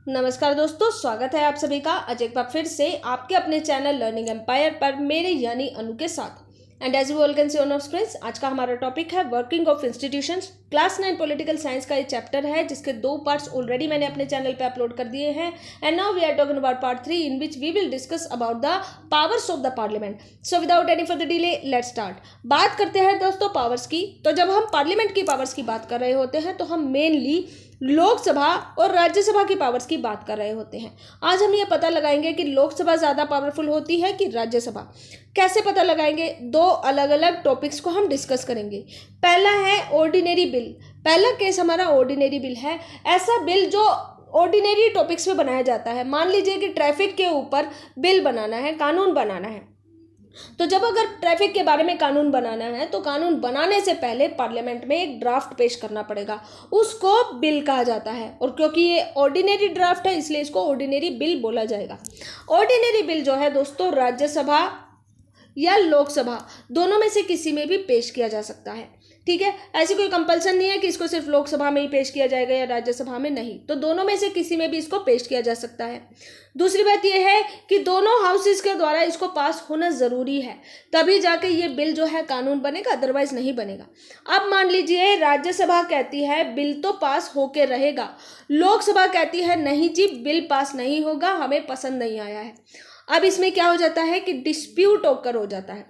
नमस्कार दोस्तों, स्वागत है आप सभी का आज एक बार फिर से आपके अपने चैनल लर्निंग एम्पायर पर मेरे यानी अनु के साथ। And as you all can see on off screen, आज का हमारा टॉपिक है working of institutions. Class 9 political science का ये चैप्टर है जिसके 2 पार्ट्स ऑलरेडी मैंने अपने चैनल पे अपलोड कर दिए हैं। And now we are talking about part 3 in which we will discuss about the powers of the parliament. So without any further delay let's start. बात करते हैं दोस्तों पावर्स की। तो जब हम पार्लियामेंट की पावर्स की बात कर रहे होते हैं तो हम मेनली लोकसभा और राज्यसभा की पावर्स की बात कर रहे होते हैं। आज हम ये पता लगाएंगे कि लोकसभा ज़्यादा पावरफुल होती है कि राज्यसभा। कैसे पता लगाएंगे, 2 अलग अलग टॉपिक्स को हम डिस्कस करेंगे। पहला है ऑर्डिनरी बिल। पहला केस हमारा ऑर्डिनरी बिल है। ऐसा बिल जो ऑर्डिनरी टॉपिक्स पे बनाया जाता है। मान लीजिए कि ट्रैफिक के ऊपर बिल बनाना है, कानून बनाना है। तो जब अगर ट्रैफिक के बारे में कानून बनाना है तो कानून बनाने से पहले पार्लियामेंट में एक ड्राफ्ट पेश करना पड़ेगा, उसको बिल कहा जाता है। और क्योंकि ये ऑर्डिनरी ड्राफ्ट है इसलिए इसको ऑर्डिनरी बिल बोला जाएगा। ऑर्डिनरी बिल जो है दोस्तों राज्यसभा या लोकसभा दोनों में से किसी में भी पेश किया जा सकता है। ठीक है, ऐसी कोई कंपल्सन नहीं है कि इसको सिर्फ लोकसभा में ही पेश किया जाएगा या राज्यसभा में, नहीं। तो दोनों में से किसी में भी इसको पेश किया जा सकता है। दूसरी बात यह है कि दोनों हाउसेस के द्वारा इसको पास होना ज़रूरी है, तभी जाके ये बिल जो है कानून बनेगा, अदरवाइज नहीं बनेगा। अब मान लीजिए राज्यसभा कहती है बिल तो पास होके रहेगा, लोकसभा कहती है नहीं जी बिल पास नहीं होगा, हमें पसंद नहीं आया है। अब इसमें क्या हो जाता है कि डिस्प्यूट ओकर हो जाता है।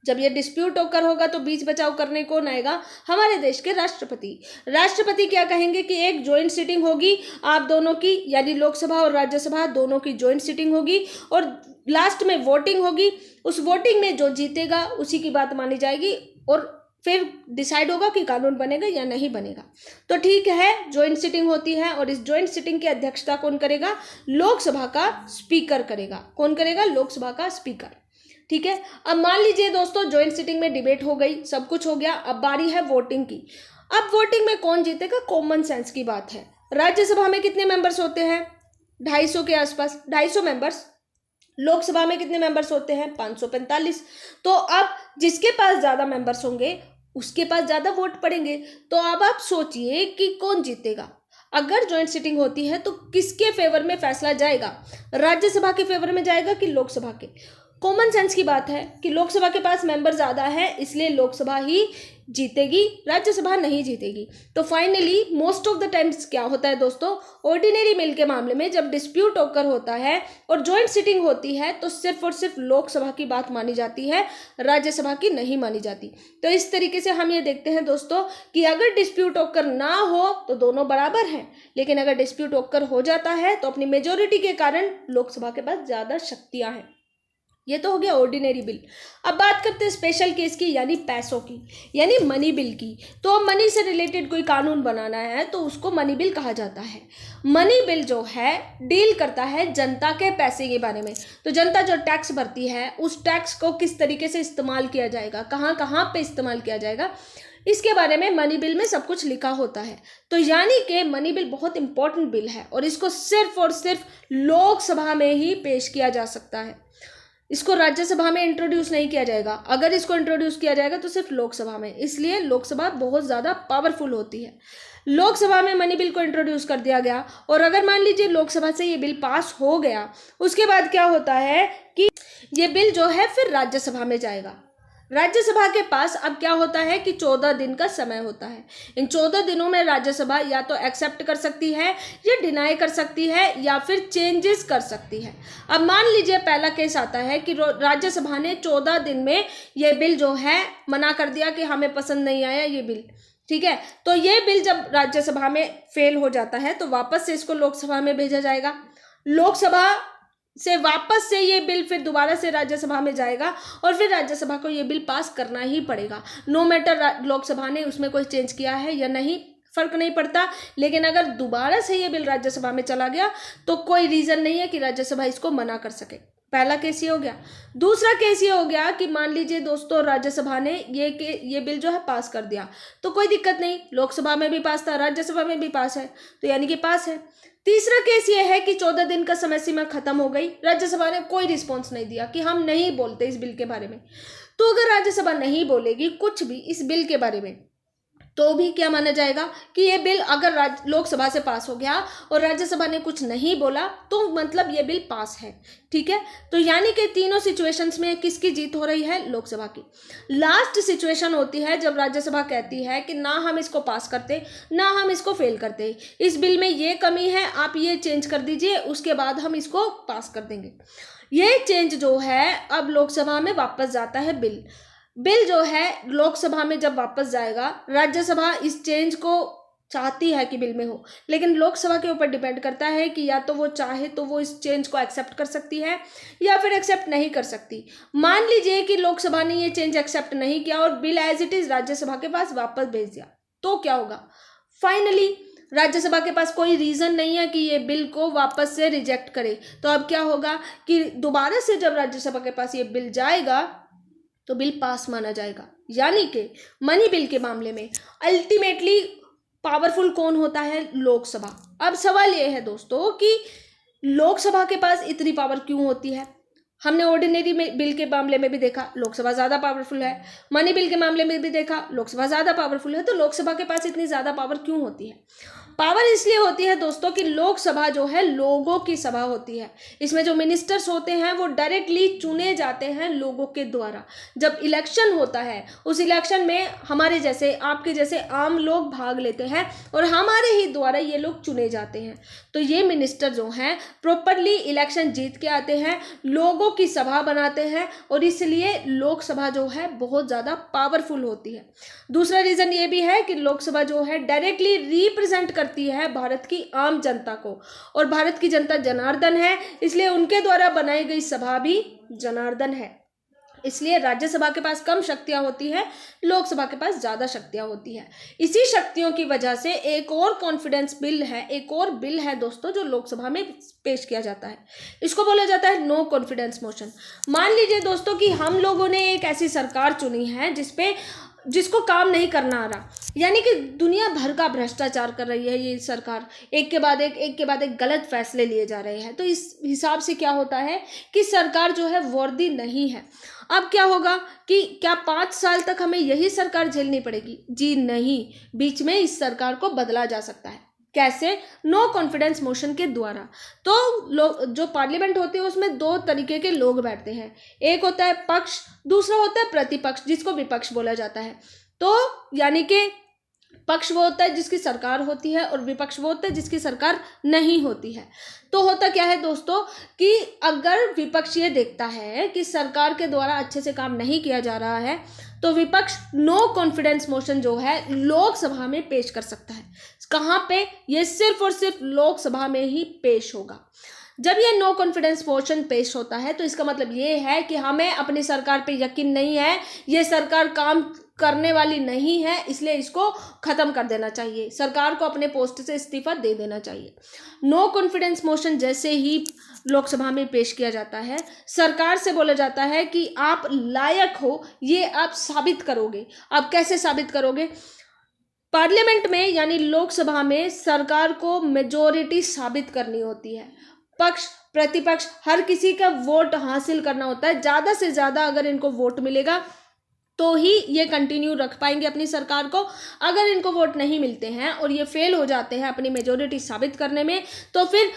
जब ये डिस्प्यूट ओकर होगा तो बीच बचाव करने कौन आएगा? हमारे देश के राष्ट्रपति। राष्ट्रपति क्या कहेंगे कि एक ज्वाइंट सिटिंग होगी आप दोनों की, यानी लोकसभा और राज्यसभा दोनों की ज्वाइंट सिटिंग होगी और लास्ट में वोटिंग होगी। उस वोटिंग में जो जीतेगा उसी की बात मानी जाएगी और फिर डिसाइड होगा कि कानून बनेगा या नहीं बनेगा। तो ठीक है, ज्वाइंट सिटिंग होती है और इस ज्वाइंट सिटिंग की अध्यक्षता कौन करेगा? लोकसभा का स्पीकर करेगा। कौन करेगा? लोकसभा का स्पीकर। ठीक है, अब मान लीजिए दोस्तों ज्वाइंट सिटिंग में डिबेट हो गई, सब कुछ हो गया, अब बारी है वोटिंग की। अब वोटिंग में कौन जीतेगा? कॉमन सेंस की बात है। राज्यसभा में कितने मेंबर्स होते हैं? 250 के आसपास, 250 मेंबर्स। लोकसभा में कितने मेंबर्स होते हैं? 545। तो अब जिसके पास ज्यादा मेंबर्स होंगे उसके पास ज्यादा वोट पड़ेंगे। तो अब आप सोचिए कि कौन जीतेगा। अगर ज्वाइंट सिटिंग होती है तो किसके फेवर में फैसला जाएगा? राज्यसभा के फेवर में जाएगा कि लोकसभा के? कॉमन सेंस की बात है कि लोकसभा के पास मेंबर ज़्यादा है इसलिए लोकसभा ही जीतेगी, राज्यसभा नहीं जीतेगी। तो finally most of the times क्या होता है दोस्तों, ऑर्डिनरी बिल के मामले में जब डिस्प्यूट ओकर होता है और ज्वाइंट सिटिंग होती है तो सिर्फ और सिर्फ लोकसभा की बात मानी जाती है, राज्यसभा की नहीं मानी जाती। तो इस तरीके से हम ये देखते हैं दोस्तों कि अगर डिस्प्यूट ओकर ना हो तो दोनों बराबर हैं, लेकिन अगर डिस्प्यूट ओकर हो जाता है तो अपनी मेजोरिटी के कारण लोकसभा के पास ज़्यादा शक्तियाँ हैं। ये तो हो गया ऑर्डिनरी बिल। अब बात करते हैं स्पेशल केस की, यानी पैसों की, यानी मनी बिल की। तो मनी से रिलेटेड कोई कानून बनाना है तो उसको मनी बिल कहा जाता है। मनी बिल जो है डील करता है जनता के पैसे के बारे में। तो जनता जो टैक्स भरती है उस टैक्स को किस तरीके से इस्तेमाल किया जाएगा, कहाँ कहाँ पे इस्तेमाल किया जाएगा, इसके बारे में मनी बिल में सब कुछ लिखा होता है। तो यानी कि मनी बिल बहुत इंपॉर्टेंट बिल है और इसको सिर्फ और सिर्फ लोकसभा में ही पेश किया जा सकता है। इसको राज्यसभा में इंट्रोड्यूस नहीं किया जाएगा। अगर इसको इंट्रोड्यूस किया जाएगा तो सिर्फ लोकसभा में, इसलिए लोकसभा बहुत ज़्यादा पावरफुल होती है। लोकसभा में मनी बिल को इंट्रोड्यूस कर दिया गया और अगर मान लीजिए लोकसभा से ये बिल पास हो गया, उसके बाद क्या होता है कि ये बिल जो है फिर राज्यसभा में जाएगा। राज्यसभा के पास अब क्या होता है कि 14 दिन का समय होता है। इन 14 दिनों में राज्यसभा या तो एक्सेप्ट कर सकती है या डिनाई कर सकती है या फिर चेंजेस कर सकती है। अब मान लीजिए पहला केस आता है कि राज्यसभा ने 14 दिन में ये बिल जो है मना कर दिया कि हमें पसंद नहीं आया ये बिल। ठीक है, तो ये बिल जब राज्यसभा में फेल हो जाता है तो वापस से इसको लोकसभा में भेजा जाएगा। लोकसभा से वापस से ये बिल फिर दोबारा से राज्यसभा में जाएगा और फिर राज्यसभा को ये बिल पास करना ही पड़ेगा। नो मैटर लोकसभा ने उसमें कोई चेंज किया है या नहीं, फर्क नहीं पड़ता। लेकिन अगर दोबारा से ये बिल राज्यसभा में चला गया तो कोई रीज़न नहीं है कि राज्यसभा इसको मना कर सके। पहला केस ये हो गया। दूसरा केस ये हो गया कि मान लीजिए दोस्तों राज्यसभा ने ये बिल जो है पास कर दिया तो कोई दिक्कत नहीं, लोकसभा में भी पास था, राज्यसभा में भी पास है, तो यानी कि पास है। तीसरा केस ये है कि 14 दिन का समय सीमा खत्म हो गई, राज्यसभा ने कोई रिस्पॉन्स नहीं दिया कि हम नहीं बोलते इस बिल के बारे में। तो अगर राज्यसभा नहीं बोलेगी कुछ भी इस बिल के बारे में तो भी क्या माना जाएगा कि ये बिल अगर लोकसभा से पास हो गया और राज्यसभा ने कुछ नहीं बोला तो मतलब ये बिल पास है। ठीक है, तो यानी कि तीनों सिचुएशंस में किसकी जीत हो रही है? लोकसभा की। लास्ट सिचुएशन होती है जब राज्यसभा कहती है कि ना हम इसको पास करते ना हम इसको फेल करते, इस बिल में ये कमी है, आप ये चेंज कर दीजिए, उसके बाद हम इसको पास कर देंगे। ये चेंज जो है अब लोकसभा में वापस जाता है। बिल जो है लोकसभा में जब वापस जाएगा, राज्यसभा इस चेंज को चाहती है कि बिल में हो, लेकिन लोकसभा के ऊपर डिपेंड करता है कि या तो वो चाहे तो वो इस चेंज को एक्सेप्ट कर सकती है या फिर एक्सेप्ट नहीं कर सकती। मान लीजिए कि लोकसभा ने ये चेंज एक्सेप्ट नहीं किया और bill as it is Rajya Sabha के पास वापस भेज दिया, तो क्या होगा? फाइनली राज्यसभा के पास कोई रीजन नहीं है कि ये बिल को वापस से रिजेक्ट करे। तो अब क्या होगा कि दोबारा से जब राज्यसभा के पास ये बिल जाएगा तो बिल पास माना जाएगा। यानी कि मनी बिल के मामले में अल्टीमेटली पावरफुल कौन होता है? लोकसभा। अब सवाल ये है दोस्तों कि लोकसभा के पास इतनी पावर क्यों होती है? हमने ऑर्डिनरी बिल के मामले में भी देखा लोकसभा ज़्यादा पावरफुल है, मनी बिल के मामले में भी देखा लोकसभा ज़्यादा पावरफुल है। तो लोकसभा के पास इतनी ज़्यादा पावर क्यों होती है? पावर इसलिए होती है दोस्तों कि लोकसभा जो है लोगों की सभा होती है। इसमें जो मिनिस्टर्स होते हैं वो डायरेक्टली चुने जाते हैं लोगों के द्वारा। जब इलेक्शन होता है उस इलेक्शन में हमारे जैसे आपके जैसे आम लोग भाग लेते हैं और हमारे ही द्वारा ये लोग चुने जाते हैं। तो ये मिनिस्टर जो हैं प्रॉपरली इलेक्शन जीत के आते हैं, लोगों की सभा बनाते हैं और इसलिए लोकसभा जो है बहुत ज़्यादा पावरफुल होती है। दूसरा रीज़न ये भी है कि लोकसभा जो है डायरेक्टली रिप्रेजेंट करती है भारत की आम जनता को, और भारत की जनता जनार्दन है, इसलिए उनके द्वारा बनाई गई सभा भी जनार्दन है। इसलिए राज्यसभा के पास कम शक्तियां होती है, लोकसभा के पास ज़्यादा शक्तियां होती है। इसी शक्तियों की वजह से एक और कॉन्फिडेंस बिल है, एक और बिल है दोस्तों जो लोकसभा में पेश किया जाता है। इसको बोला जाता है नो कॉन्फिडेंस मोशन। मान लीजिए दोस्तों कि हम लोगों ने एक ऐसी सरकार चुनी है जिसको काम नहीं करना आ रहा, यानी कि दुनिया भर का भ्रष्टाचार कर रही है ये सरकार, एक के बाद एक गलत फैसले लिए जा रहे हैं। तो इस हिसाब से क्या होता है कि सरकार जो है वर्दी नहीं है। अब क्या होगा कि क्या 5 साल तक हमें यही सरकार झेलनी पड़ेगी? जी नहीं, बीच में इस सरकार को बदला जा सकता है। कैसे? नो कॉन्फिडेंस मोशन के द्वारा। तो जो पार्लियामेंट होती है उसमें 2 तरीके के लोग बैठते हैं, एक होता है पक्ष, दूसरा होता है प्रतिपक्ष, जिसको विपक्ष बोला जाता है। तो यानी कि पक्ष वो होता है जिसकी सरकार होती है और विपक्ष वो होता है जिसकी सरकार नहीं होती है। तो होता क्या है दोस्तों कि अगर विपक्ष ये देखता है कि सरकार के द्वारा अच्छे से काम नहीं किया जा रहा है तो विपक्ष नो कॉन्फिडेंस मोशन जो है लोकसभा में पेश कर सकता है। कहाँ पे? ये सिर्फ और सिर्फ लोकसभा में ही पेश होगा। जब ये नो कॉन्फिडेंस मोशन पेश होता है तो इसका मतलब ये है कि हमें अपनी सरकार पे यकीन नहीं है, ये सरकार काम करने वाली नहीं है, इसलिए इसको खत्म कर देना चाहिए, सरकार को अपने पोस्ट से इस्तीफा दे देना चाहिए। नो कॉन्फिडेंस मोशन जैसे ही लोकसभा में पेश किया जाता है, सरकार से बोला जाता है कि आप लायक हो, ये आप साबित करोगे। आप कैसे साबित करोगे? पार्लियामेंट में यानी लोकसभा में सरकार को मेजॉरिटी साबित करनी होती है। पक्ष प्रतिपक्ष हर किसी का वोट हासिल करना होता है। ज़्यादा से ज़्यादा अगर इनको वोट मिलेगा तो ही ये कंटिन्यू रख पाएंगे अपनी सरकार को। अगर इनको वोट नहीं मिलते हैं और ये फेल हो जाते हैं अपनी मेजॉरिटी साबित करने में, तो फिर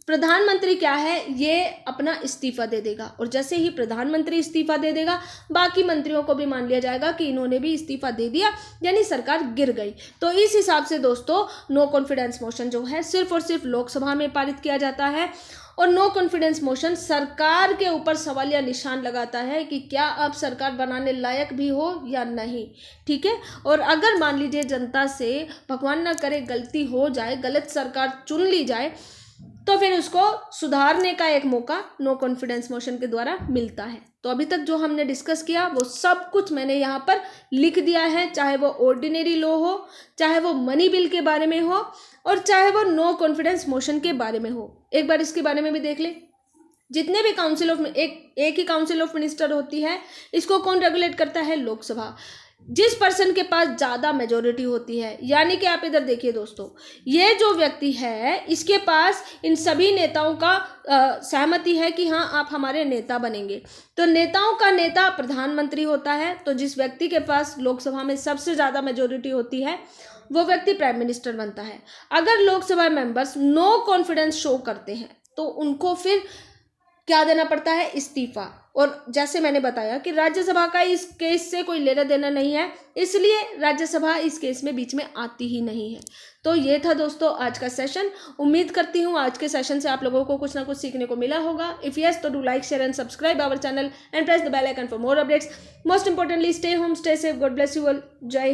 प्रधानमंत्री क्या है, ये अपना इस्तीफा दे देगा। और जैसे ही प्रधानमंत्री इस्तीफा दे देगा, बाकी मंत्रियों को भी मान लिया जाएगा कि इन्होंने भी इस्तीफा दे दिया, यानी सरकार गिर गई। तो इस हिसाब से दोस्तों नो कॉन्फिडेंस मोशन जो है सिर्फ और सिर्फ लोकसभा में पारित किया जाता है। और नो कॉन्फिडेंस मोशन सरकार के ऊपर सवालिया निशान लगाता है कि क्या आप सरकार बनाने लायक भी हो या नहीं। ठीक है, और अगर मान लीजिए जनता से भगवान ना करे गलती हो जाए, गलत सरकार चुन ली जाए, तो फिर उसको सुधारने का एक मौका नो कॉन्फिडेंस मोशन के द्वारा मिलता है। तो अभी तक जो हमने डिस्कस किया वो सब कुछ मैंने यहाँ पर लिख दिया है, चाहे वो ऑर्डिनरी लॉ हो, चाहे वो मनी बिल के बारे में हो, और चाहे वो नो कॉन्फिडेंस मोशन के बारे में हो। एक बार इसके बारे में भी देख ले। जितने भी काउंसिल ऑफ एक ही काउंसिल ऑफ मिनिस्टर होती है, इसको कौन रेगुलेट करता है? लोकसभा। जिस पर्सन के पास ज़्यादा मेजोरिटी होती है, यानी कि आप इधर देखिए दोस्तों, ये जो व्यक्ति है इसके पास इन सभी नेताओं का सहमति है कि हाँ आप हमारे नेता बनेंगे। तो नेताओं का नेता प्रधानमंत्री होता है। तो जिस व्यक्ति के पास लोकसभा में सबसे ज़्यादा मेजोरिटी होती है वो व्यक्ति प्राइम मिनिस्टर बनता है। अगर Lok Sabha members no confidence show करते हैं तो उनको फिर क्या देना पड़ता है, इस्तीफा। और जैसे मैंने बताया कि राज्यसभा का इस केस से कोई लेना देना नहीं है, इसलिए राज्यसभा इस केस में बीच में आती ही नहीं है। तो ये था दोस्तों आज का सेशन। उम्मीद करती हूँ आज के सेशन से आप लोगों को कुछ ना कुछ सीखने को मिला होगा। इफ यस तो do like, share and subscribe our channel and press the bell icon for more updates. Most importantly stay home, stay safe, god bless you all. जय